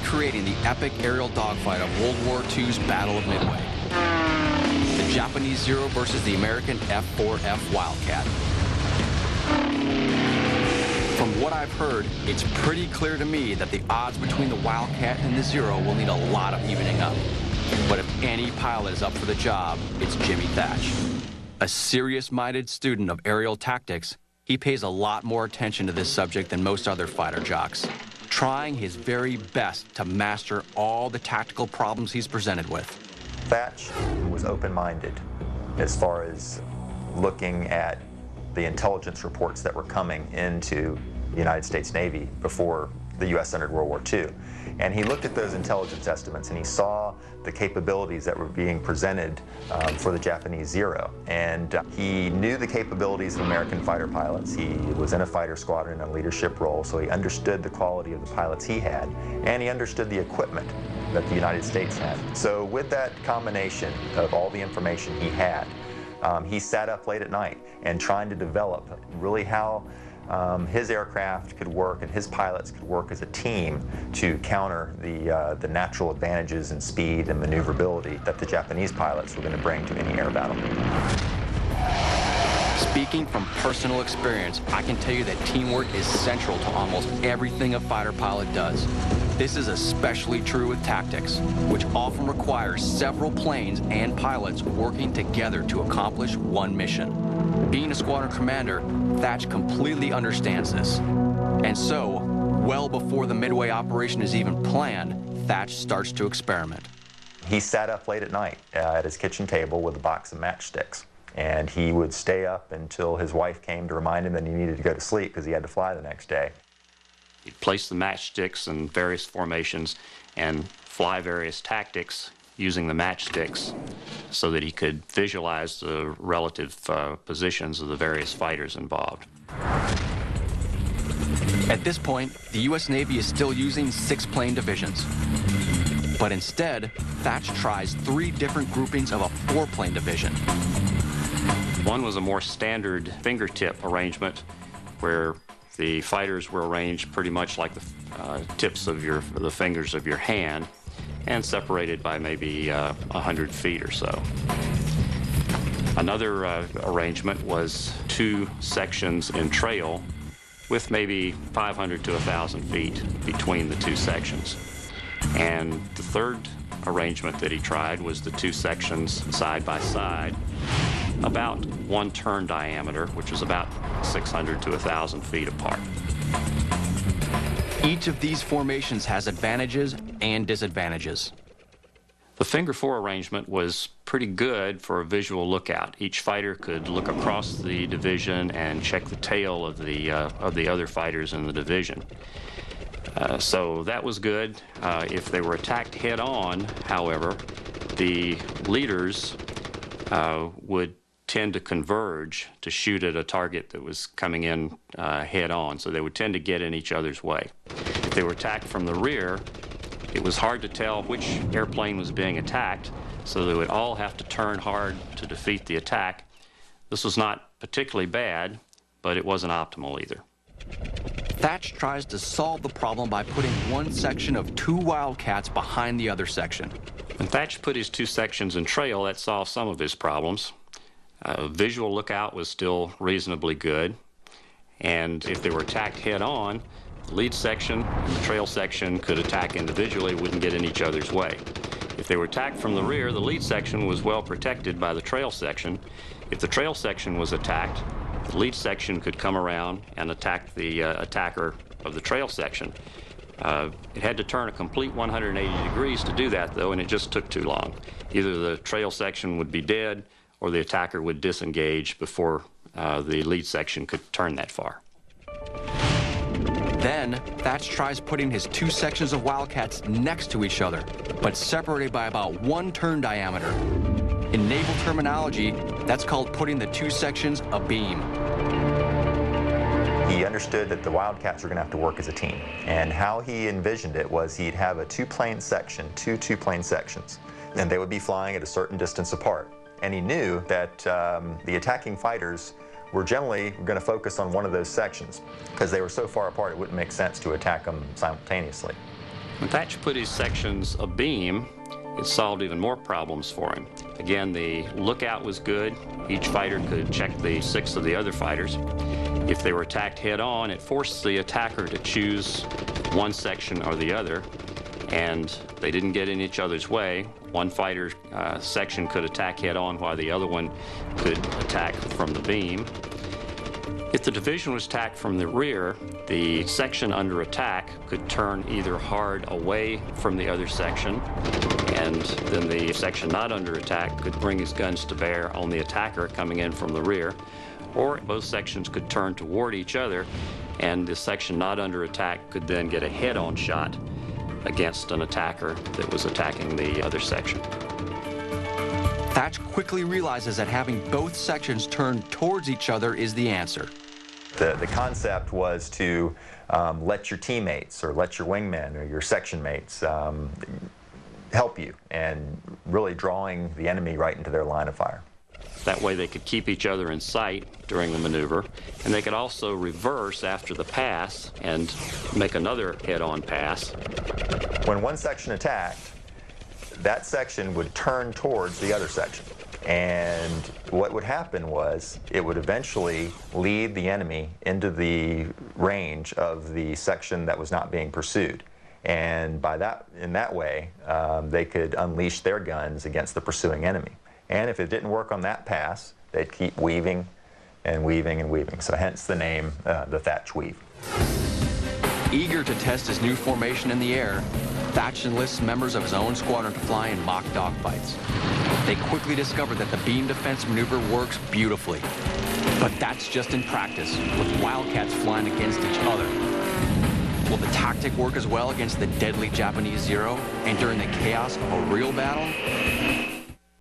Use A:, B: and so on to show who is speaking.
A: recreating the epic aerial dogfight of World War II's Battle of Midway. The Japanese Zero versus the American F4F Wildcat. From what I've heard, it's pretty clear to me that the odds between the Wildcat and the Zero will need a lot of evening up. But if any pilot is up for the job, it's Jimmy Thatch. A serious-minded student of aerial tactics, he pays a lot more attention to this subject than most other fighter jocks, trying his very best to master all the tactical problems he's presented with.
B: Thatch was open-minded as far as looking at the intelligence reports that were coming into the United States Navy before the U.S. entered World War II. And he looked at those intelligence estimates and he saw the capabilities that were being presented for the Japanese Zero. And he knew the capabilities of American fighter pilots. He was in a fighter squadron in a leadership role, so he understood the quality of the pilots he had, and he understood the equipment that the United States had. So with that combination of all the information he had, he sat up late at night and trying to develop really how his aircraft could work and his pilots could work as a team to counter the natural advantages in speed and maneuverability that the Japanese pilots were going to bring to any air battle.
A: Speaking from personal experience, I can tell you that teamwork is central to almost everything a fighter pilot does. This is especially true with tactics, which often requires several planes and pilots working together to accomplish one mission. Being a squadron commander, Thatch completely understands this. And so, well before the Midway operation is even planned, Thatch starts to experiment.
B: He sat up late at night at his kitchen table with a box of matchsticks. And he would stay up until his wife came to remind him that he needed to go to sleep because he had to fly the next day.
C: He'd place the matchsticks in various formations and fly various tactics using the matchsticks so that he could visualize the relative positions of the various fighters involved.
A: At this point, the U.S. Navy is still using 6-plane divisions. But instead, Thatch tries 3 different groupings of a 4-plane division.
C: One was a more standard fingertip arrangement where the fighters were arranged pretty much like the tips of the fingers of your hand and separated by maybe 100 feet or so. Another arrangement was 2 sections in trail with maybe 500 to 1,000 feet between the 2 sections. And the third arrangement that he tried was the 2 sections side by side, about 1 turn diameter, which is about 600 to 1,000 feet apart.
A: Each of these formations has advantages and disadvantages.
C: The finger 4 arrangement was pretty good for a visual lookout. Each fighter could look across the division and check the tail of the other fighters in the division. So that was good. If they were attacked head-on, however, the leaders would tend to converge to shoot at a target that was coming in head-on, so they would tend to get in each other's way. If they were attacked from the rear, it was hard to tell which airplane was being attacked, so they would all have to turn hard to defeat the attack. This was not particularly bad, but it wasn't optimal either.
A: Thatch tries to solve the problem by putting one section of 2 Wildcats behind the other section.
C: When Thatch put his 2 sections in trail, that solved some of his problems. Visual lookout was still reasonably good, and if they were attacked head-on, the lead section and the trail section could attack individually, wouldn't get in each other's way. If they were attacked from the rear, the lead section was well protected by the trail section. If the trail section was attacked, the lead section could come around and attack the attacker of the trail section. It had to turn a complete 180 degrees to do that, though, and it just took too long. Either the trail section would be dead or the attacker would disengage before the lead section could turn that far.
A: Then, Thatch tries putting his 2 sections of Wildcats next to each other, but separated by about 1 turn diameter. In naval terminology, that's called putting the 2 sections abeam.
B: He understood that the Wildcats were going to have to work as a team, and how he envisioned it was he'd have a 2-plane section, 2 2-plane sections, and they would be flying at a certain distance apart. And he knew that the attacking fighters were generally going to focus on one of those sections because they were so far apart it wouldn't make sense to attack them simultaneously.
C: When Thatch put his sections abeam, it solved even more problems for him. Again, the lookout was good. Each fighter could check the 6 of the other fighters. If they were attacked head-on, it forced the attacker to choose one section or the other, and they didn't get in each other's way. One fighter section could attack head-on while the other one could attack from the beam. If the division was attacked from the rear, the section under attack could turn either hard away from the other section, and then the section not under attack could bring his guns to bear on the attacker coming in from the rear, or both sections could turn toward each other, and the section not under attack could then get a head-on shot against an attacker that was attacking the other section.
A: Thatch quickly realizes that having both sections turned towards each other is the answer.
B: The concept was to let your teammates or let your wingmen or your section mates help you, and really drawing the enemy right into their line of fire.
C: That way they could keep each other in sight during the maneuver, and they could also reverse after the pass and make another head-on pass.
B: When one section attacked, that section would turn towards the other section. And what would happen was it would eventually lead the enemy into the range of the section that was not being pursued. And in that way, they could unleash their guns against the pursuing enemy. And if it didn't work on that pass, they'd keep weaving and weaving and weaving. So hence the name, the Thatch Weave.
A: Eager to test his new formation in the air, Thatch enlists members of his own squadron to fly in mock dogfights. They quickly discover that the beam defense maneuver works beautifully. But that's just in practice, with Wildcats flying against each other. Will the tactic work as well against the deadly Japanese Zero and during the chaos of a real battle?